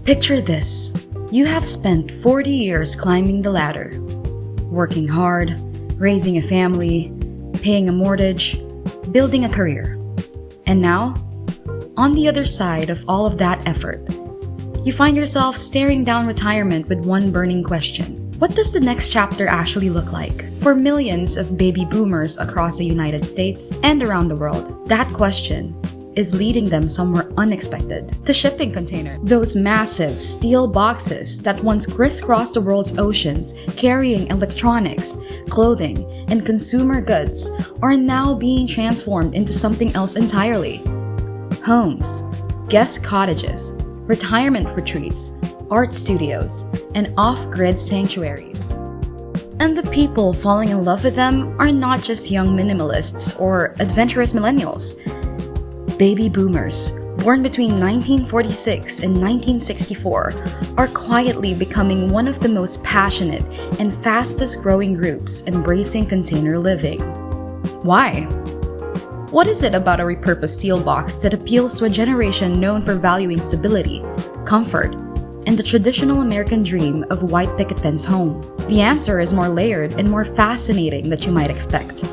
Picture this. You have spent 40 years climbing the ladder, working hard, raising a family, paying a mortgage, building a career. And now, on the other side of all of that effort, you find yourself staring down retirement with one burning question. What does the next chapter actually look like? For millions of baby boomers across the United States and around the world, that question is leading them somewhere unexpected. The shipping container. Those massive steel boxes that once crisscrossed the world's oceans carrying electronics, clothing, and consumer goods are now being transformed into something else entirely. Homes, guest cottages, retirement retreats, art studios, and off-grid sanctuaries. And the people falling in love with them are not just young minimalists or adventurous millennials. Baby boomers, born between 1946 and 1964, are quietly becoming one of the most passionate and fastest growing groups embracing container living. Why? What is it about a repurposed steel box that appeals to a generation known for valuing stability, comfort, and the traditional American dream of white picket fence home? The answer is more layered and more fascinating than you might expect.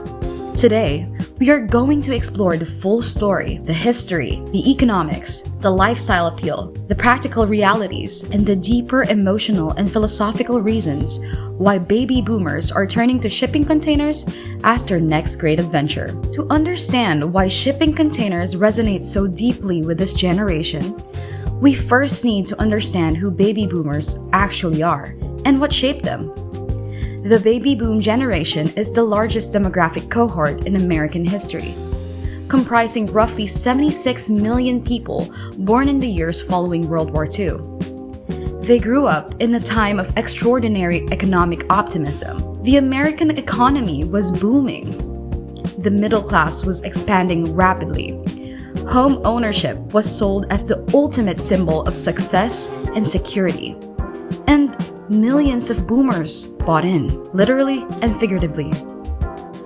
Today, we are going to explore the full story, the history, the economics, the lifestyle appeal, the practical realities, and the deeper emotional and philosophical reasons why baby boomers are turning to shipping containers as their next great adventure. To understand why shipping containers resonate so deeply with this generation, we first need to understand who baby boomers actually are and what shaped them. The baby boom generation is the largest demographic cohort in American history, comprising roughly 76 million people born in the years following World War II. They grew up in a time of extraordinary economic optimism. The American economy was booming. The middle class was expanding rapidly. Home ownership was sold as the ultimate symbol of success and security. And millions of boomers bought in, literally and figuratively.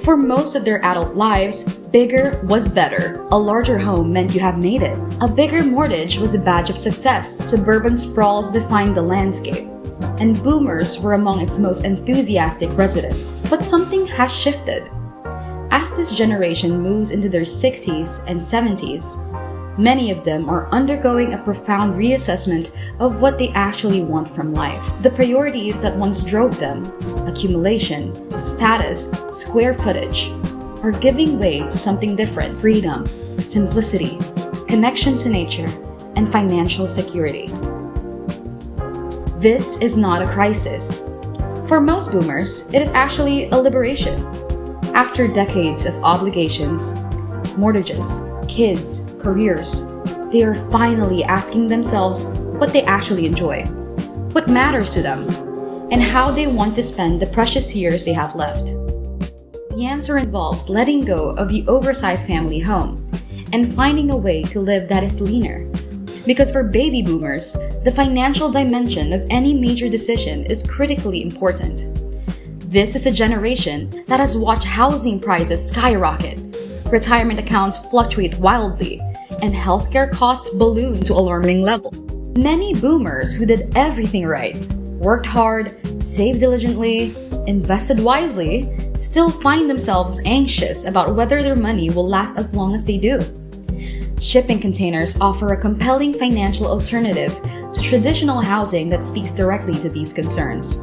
For most of their adult lives, bigger was better. A larger home meant you have made it. A bigger mortgage was a badge of success. Suburban sprawls defined the landscape, and boomers were among its most enthusiastic residents. But something has shifted. As this generation moves into their 60s and 70s, many of them are undergoing a profound reassessment of what they actually want from life. The priorities that once drove them, accumulation, status, square footage, are giving way to something different: freedom, simplicity, connection to nature, and financial security. This is not a crisis. For most boomers, it is actually a liberation. After decades of obligations, mortgages, kids, careers, they are finally asking themselves what they actually enjoy, what matters to them, and how they want to spend the precious years they have left. The answer involves letting go of the oversized family home and finding a way to live that is leaner. Because for baby boomers, the financial dimension of any major decision is critically important. This is a generation that has watched housing prices skyrocket, retirement accounts fluctuate wildly, and healthcare costs balloon to alarming levels. Many boomers who did everything right, worked hard, saved diligently, invested wisely, still find themselves anxious about whether their money will last as long as they do. Shipping containers offer a compelling financial alternative to traditional housing that speaks directly to these concerns.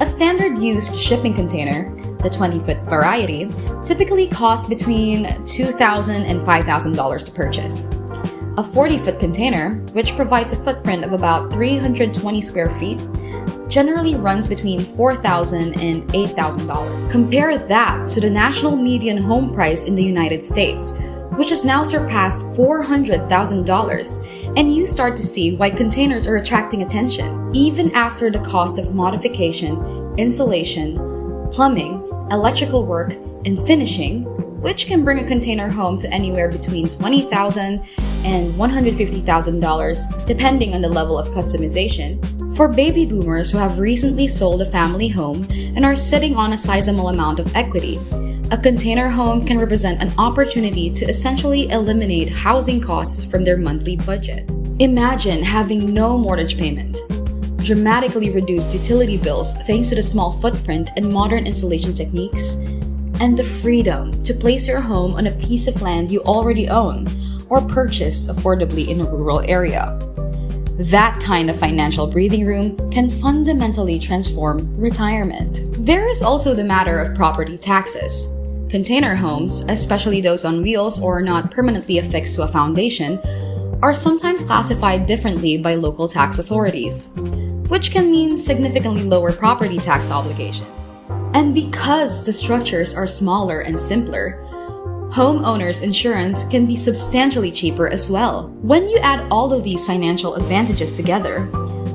A standard used shipping container, the 20-foot variety, typically costs between $2,000 and $5,000 to purchase. A 40-foot container, which provides a footprint of about 320 square feet, generally runs between $4,000 and $8,000. Compare that to the national median home price in the United States, which has now surpassed $400,000, and you start to see why containers are attracting attention, even after the cost of modification, insulation, plumbing, electrical work, and finishing, which can bring a container home to anywhere between $20,000 and $150,000, depending on the level of customization. For baby boomers who have recently sold a family home and are sitting on a sizable amount of equity, a container home can represent an opportunity to essentially eliminate housing costs from their monthly budget. Imagine having no mortgage payment, dramatically reduced utility bills thanks to the small footprint and modern installation techniques, and the freedom to place your home on a piece of land you already own or purchased affordably in a rural area. That kind of financial breathing room can fundamentally transform retirement. There is also the matter of property taxes. Container homes, especially those on wheels or not permanently affixed to a foundation, are sometimes classified differently by local tax authorities, which can mean significantly lower property tax obligations. And because the structures are smaller and simpler, homeowners' insurance can be substantially cheaper as well. When you add all of these financial advantages together,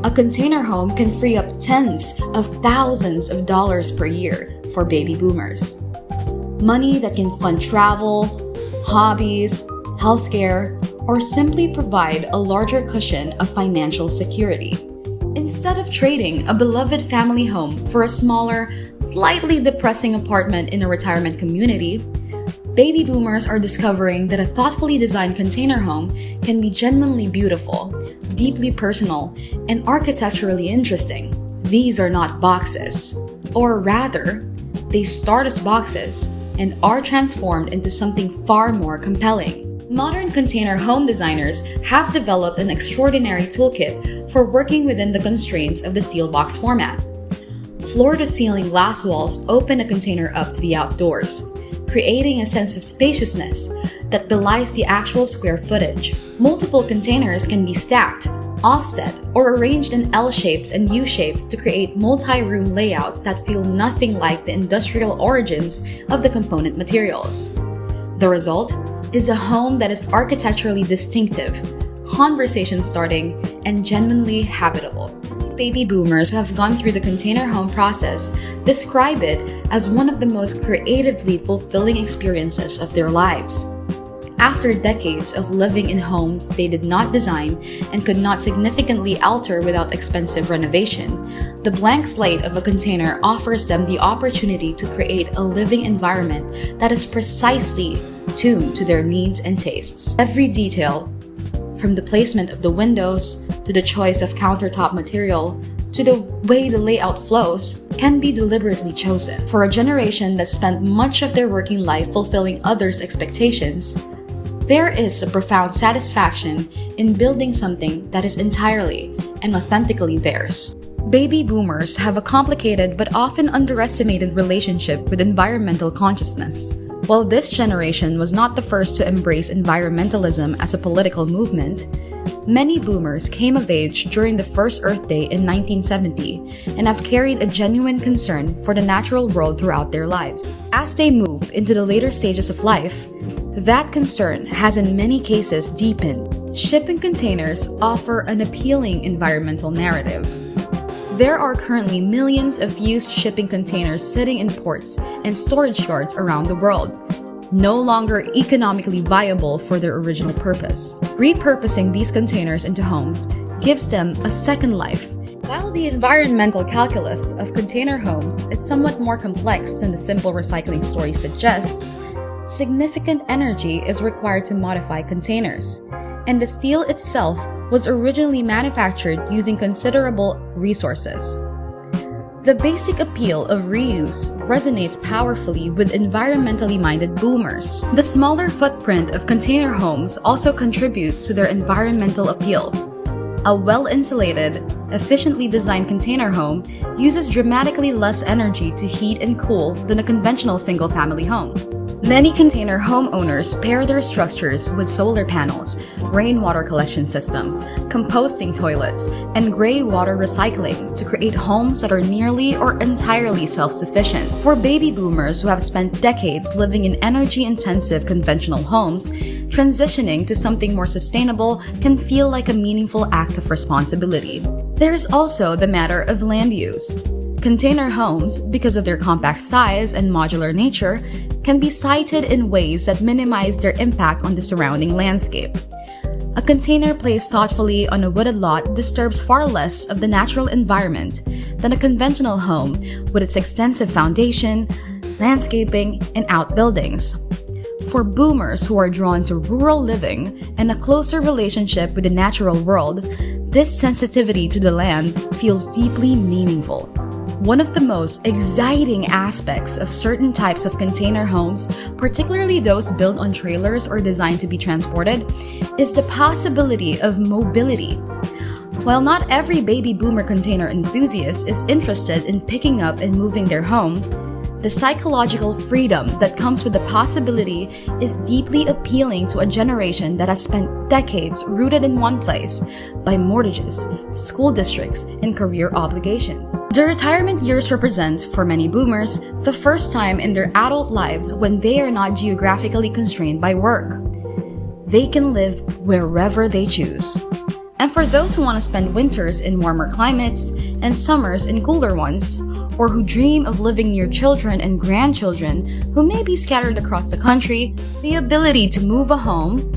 a container home can free up tens of thousands of dollars per year for baby boomers. Money that can fund travel, hobbies, healthcare, or simply provide a larger cushion of financial security. Instead of trading a beloved family home for a smaller, slightly depressing apartment in a retirement community, baby boomers are discovering that a thoughtfully designed container home can be genuinely beautiful, deeply personal, and architecturally interesting. These are not boxes, or rather, they start as boxes and are transformed into something far more compelling. Modern container home designers have developed an extraordinary toolkit for working within the constraints of the steel box format. Floor-to-ceiling glass walls open a container up to the outdoors, creating a sense of spaciousness that belies the actual square footage. Multiple containers can be stacked, offset, or arranged in L shapes and U shapes to create multi-room layouts that feel nothing like the industrial origins of the component materials. The result is a home that is architecturally distinctive, conversation-starting, and genuinely habitable. Baby boomers who have gone through the container home process describe it as one of the most creatively fulfilling experiences of their lives. After decades of living in homes they did not design and could not significantly alter without expensive renovation, the blank slate of a container offers them the opportunity to create a living environment that is precisely tuned to their needs and tastes. Every detail, from the placement of the windows to the choice of countertop material to the way the layout flows, can be deliberately chosen. For a generation that spent much of their working life fulfilling others' expectations, there is a profound satisfaction in building something that is entirely and authentically theirs. Baby boomers have a complicated but often underestimated relationship with environmental consciousness. While this generation was not the first to embrace environmentalism as a political movement, many boomers came of age during the first Earth Day in 1970 and have carried a genuine concern for the natural world throughout their lives. As they move into the later stages of life, that concern has in many cases deepened. Shipping containers offer an appealing environmental narrative. There are currently millions of used shipping containers sitting in ports and storage yards around the world, no longer economically viable for their original purpose. Repurposing these containers into homes gives them a second life. While the environmental calculus of container homes is somewhat more complex than the simple recycling story suggests, significant energy is required to modify containers, and the steel itself was originally manufactured using considerable resources. The basic appeal of reuse resonates powerfully with environmentally minded boomers. The smaller footprint of container homes also contributes to their environmental appeal. A well-insulated, efficiently designed container home uses dramatically less energy to heat and cool than a conventional single-family home. Many container homeowners pair their structures with solar panels, rainwater collection systems, composting toilets, and gray water recycling to create homes that are nearly or entirely self-sufficient. For baby boomers who have spent decades living in energy-intensive conventional homes, transitioning to something more sustainable can feel like a meaningful act of responsibility. There is also the matter of land use. Container homes, because of their compact size and modular nature, can be sited in ways that minimize their impact on the surrounding landscape. A container placed thoughtfully on a wooded lot disturbs far less of the natural environment than a conventional home with its extensive foundation, landscaping, and outbuildings. For boomers who are drawn to rural living and a closer relationship with the natural world, this sensitivity to the land feels deeply meaningful. One of the most exciting aspects of certain types of container homes, particularly those built on trailers or designed to be transported, is the possibility of mobility. While not every baby boomer container enthusiast is interested in picking up and moving their home, the psychological freedom that comes with the possibility is deeply appealing to a generation that has spent decades rooted in one place by mortgages, school districts, and career obligations. The retirement years represent, for many boomers, the first time in their adult lives when they are not geographically constrained by work. They can live wherever they choose. And for those who want to spend winters in warmer climates and summers in cooler ones, or who dream of living near children and grandchildren who may be scattered across the country, the ability to move a home,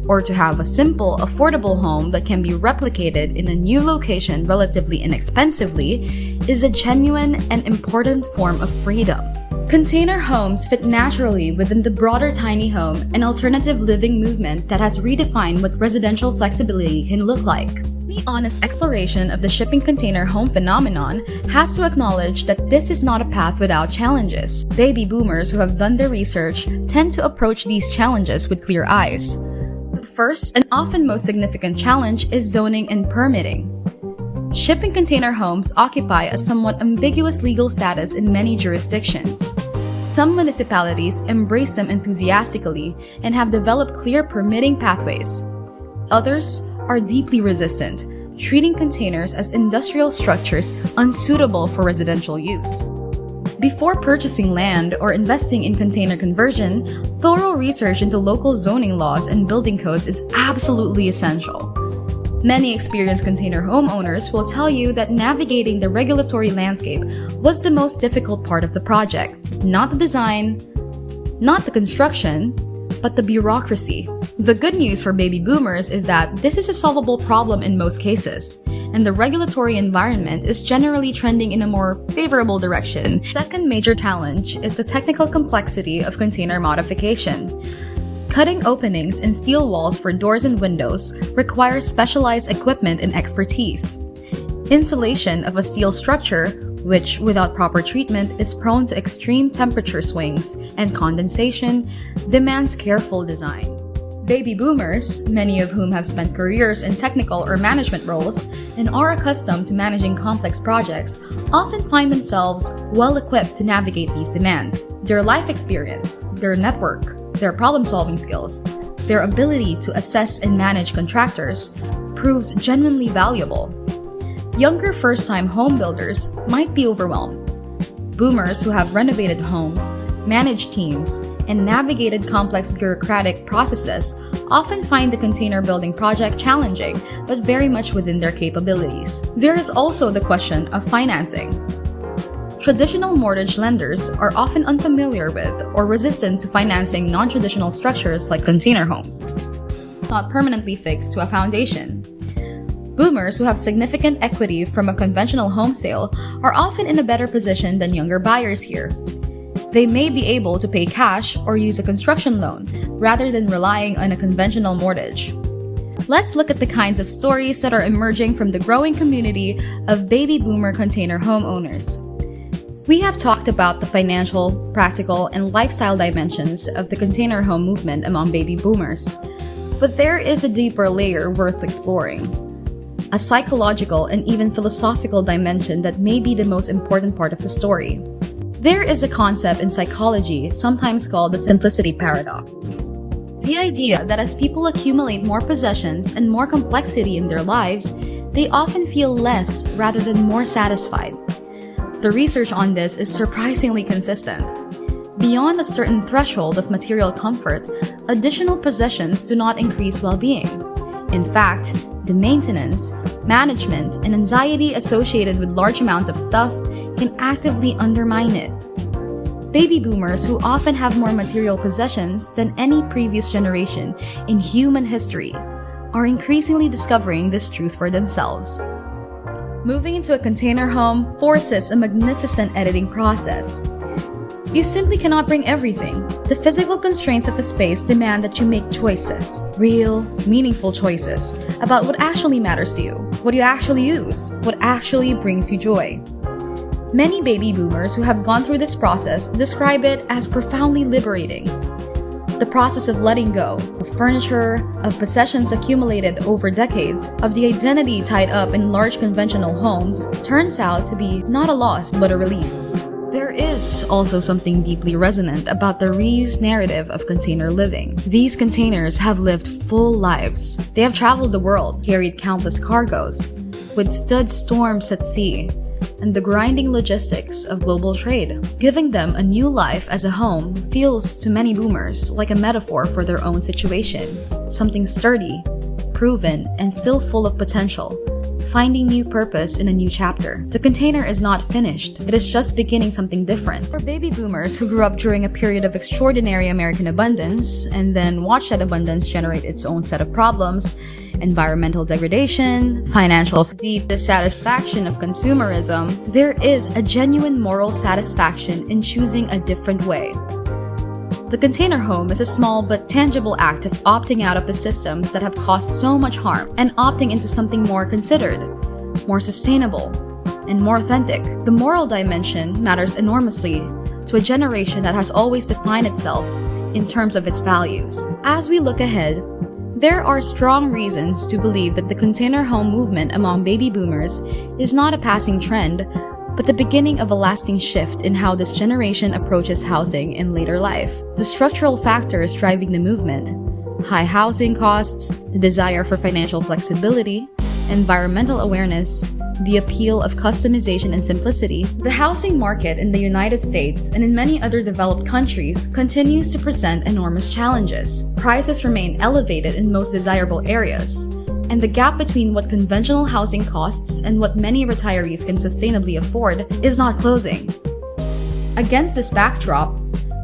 or to have a simple, affordable home that can be replicated in a new location relatively inexpensively, is a genuine and important form of freedom. Container homes fit naturally within the broader tiny home and alternative living movement that has redefined what residential flexibility can look like. The honest exploration of the shipping container home phenomenon has to acknowledge that this is not a path without challenges. Baby boomers who have done their research tend to approach these challenges with clear eyes. The first and often most significant challenge is zoning and permitting. Shipping container homes occupy a somewhat ambiguous legal status in many jurisdictions. Some municipalities embrace them enthusiastically and have developed clear permitting pathways. Others are deeply resistant, treating containers as industrial structures unsuitable for residential use. Before purchasing land or investing in container conversion, thorough research into local zoning laws and building codes is absolutely essential. Many experienced container homeowners will tell you that navigating the regulatory landscape was the most difficult part of the project. Not the design, not the construction, but the bureaucracy. The good news for baby boomers is that this is a solvable problem in most cases, and the regulatory environment is generally trending in a more favorable direction. Second major challenge is the technical complexity of container modification. Cutting openings in steel walls for doors and windows requires specialized equipment and expertise. Insulation of a steel structure, which without proper treatment is prone to extreme temperature swings and condensation, demands careful design. Baby boomers, many of whom have spent careers in technical or management roles and are accustomed to managing complex projects, often find themselves well equipped to navigate these demands. Their life experience, their network, their problem-solving skills, their ability to assess and manage contractors proves genuinely valuable. Younger first-time home builders might be overwhelmed. Boomers who have renovated homes, managed teams, and navigated complex bureaucratic processes often find the container building project challenging, but very much within their capabilities. There is also the question of financing. Traditional mortgage lenders are often unfamiliar with or resistant to financing non-traditional structures like container homes, not permanently fixed to a foundation. Boomers who have significant equity from a conventional home sale are often in a better position than younger buyers here. They may be able to pay cash or use a construction loan rather than relying on a conventional mortgage. Let's look at the kinds of stories that are emerging from the growing community of baby boomer container homeowners. We have talked about the financial, practical, and lifestyle dimensions of the container home movement among baby boomers. But there is a deeper layer worth exploring. A psychological and even philosophical dimension that may be the most important part of the story. There is a concept in psychology sometimes called the simplicity paradox. The idea that as people accumulate more possessions and more complexity in their lives, they often feel less rather than more satisfied. The research on this is surprisingly consistent. Beyond a certain threshold of material comfort, additional possessions do not increase well-being. In fact, the maintenance, management, and anxiety associated with large amounts of stuff can actively undermine it. Baby boomers, who often have more material possessions than any previous generation in human history, are increasingly discovering this truth for themselves. Moving into a container home forces a magnificent editing process. You simply cannot bring everything. The physical constraints of a space demand that you make choices, real, meaningful choices, about what actually matters to you, what you actually use, what actually brings you joy. Many baby boomers who have gone through this process describe it as profoundly liberating. The process of letting go of furniture, of possessions accumulated over decades, of the identity tied up in large conventional homes, turns out to be not a loss but a relief. There is also something deeply resonant about the reused narrative of container living. These containers have lived full lives. They have traveled the world, carried countless cargoes, withstood storms at sea, and the grinding logistics of global trade. Giving them a new life as a home feels to many boomers like a metaphor for their own situation. Something sturdy, proven, and still full of potential, finding new purpose in a new chapter. The container is not finished, it is just beginning something different. For baby boomers who grew up during a period of extraordinary American abundance and then watched that abundance generate its own set of problems, environmental degradation, financial deep dissatisfaction of consumerism, there is a genuine moral satisfaction in choosing a different way. The container home is a small but tangible act of opting out of the systems that have caused so much harm and opting into something more considered, more sustainable, and more authentic. The moral dimension matters enormously to a generation that has always defined itself in terms of its values. As we look ahead, there are strong reasons to believe that the container home movement among baby boomers is not a passing trend, but the beginning of a lasting shift in how this generation approaches housing in later life. The structural factors driving the movement, high housing costs, the desire for financial flexibility, environmental awareness, the appeal of customization and simplicity, the housing market in the United States and in many other developed countries continues to present enormous challenges. Prices remain elevated in most desirable areas, and the gap between what conventional housing costs and what many retirees can sustainably afford is not closing. Against this backdrop,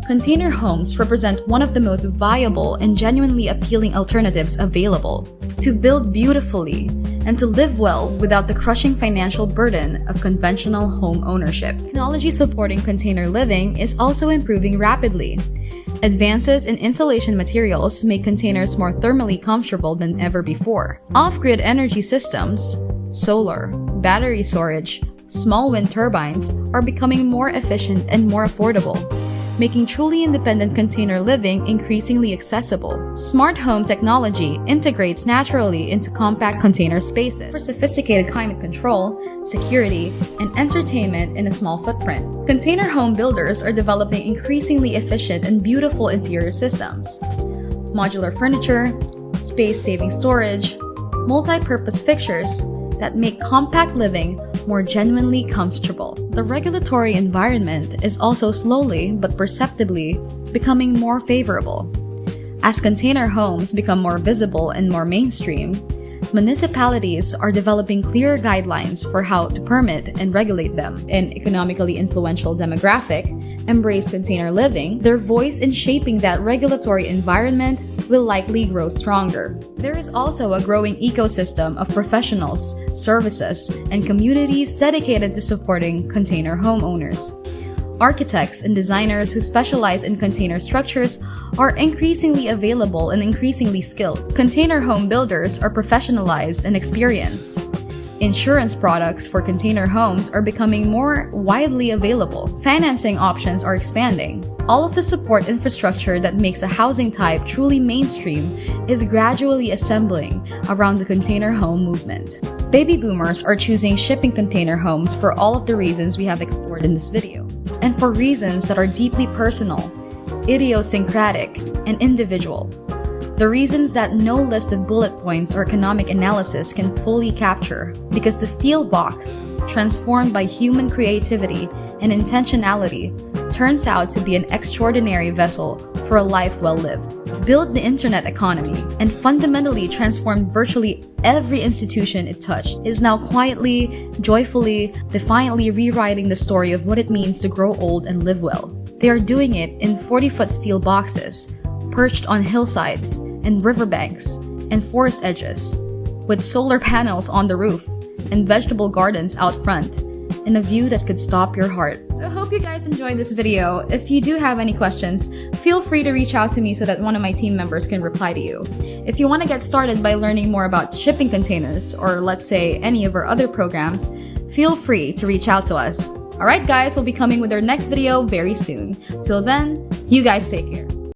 container homes represent one of the most viable and genuinely appealing alternatives available to build beautifully and to live well without the crushing financial burden of conventional home ownership. Technology supporting container living is also improving rapidly. Advances in insulation materials make containers more thermally comfortable than ever before. Off-grid energy systems, solar, battery storage, small wind turbines are becoming more efficient and more affordable, making truly independent container living increasingly accessible. Smart home technology integrates naturally into compact container spaces for sophisticated climate control, security, and entertainment in a small footprint. Container home builders are developing increasingly efficient and beautiful interior systems. Modular furniture, space-saving storage, multi-purpose fixtures that make compact living more genuinely comfortable. The regulatory environment is also slowly but perceptibly becoming more favorable. As container homes become more visible and more mainstream, municipalities are developing clearer guidelines for how to permit and regulate them. An economically influential demographic embrace container living, their voice in shaping that regulatory environment will likely grow stronger. There is also a growing ecosystem of professionals, services, and communities dedicated to supporting container homeowners. Architects and designers who specialize in container structures are increasingly available and increasingly skilled. Container home builders are professionalized and experienced. Insurance products for container homes are becoming more widely available. Financing options are expanding. All of the support infrastructure that makes a housing type truly mainstream is gradually assembling around the container home movement. Baby boomers are choosing shipping container homes for all of the reasons we have explored in this video, and for reasons that are deeply personal, idiosyncratic, and individual. The reasons that no list of bullet points or economic analysis can fully capture, because the steel box, transformed by human creativity and intentionality, turns out to be an extraordinary vessel for a life well lived. Built the internet economy and fundamentally transformed virtually every institution it touched, is now quietly, joyfully, defiantly rewriting the story of what it means to grow old and live well. They are doing it in 40-foot steel boxes, perched on hillsides and riverbanks and forest edges, with solar panels on the roof and vegetable gardens out front, in a view that could stop your heart. So I hope you guys enjoyed this video. If you do have any questions, feel free to reach out to me so that one of my team members can reply to you. If you want to get started by learning more about shipping containers, or let's say any of our other programs, feel free to reach out to us. Alright guys, we'll be coming with our next video very soon. Till then, you guys take care.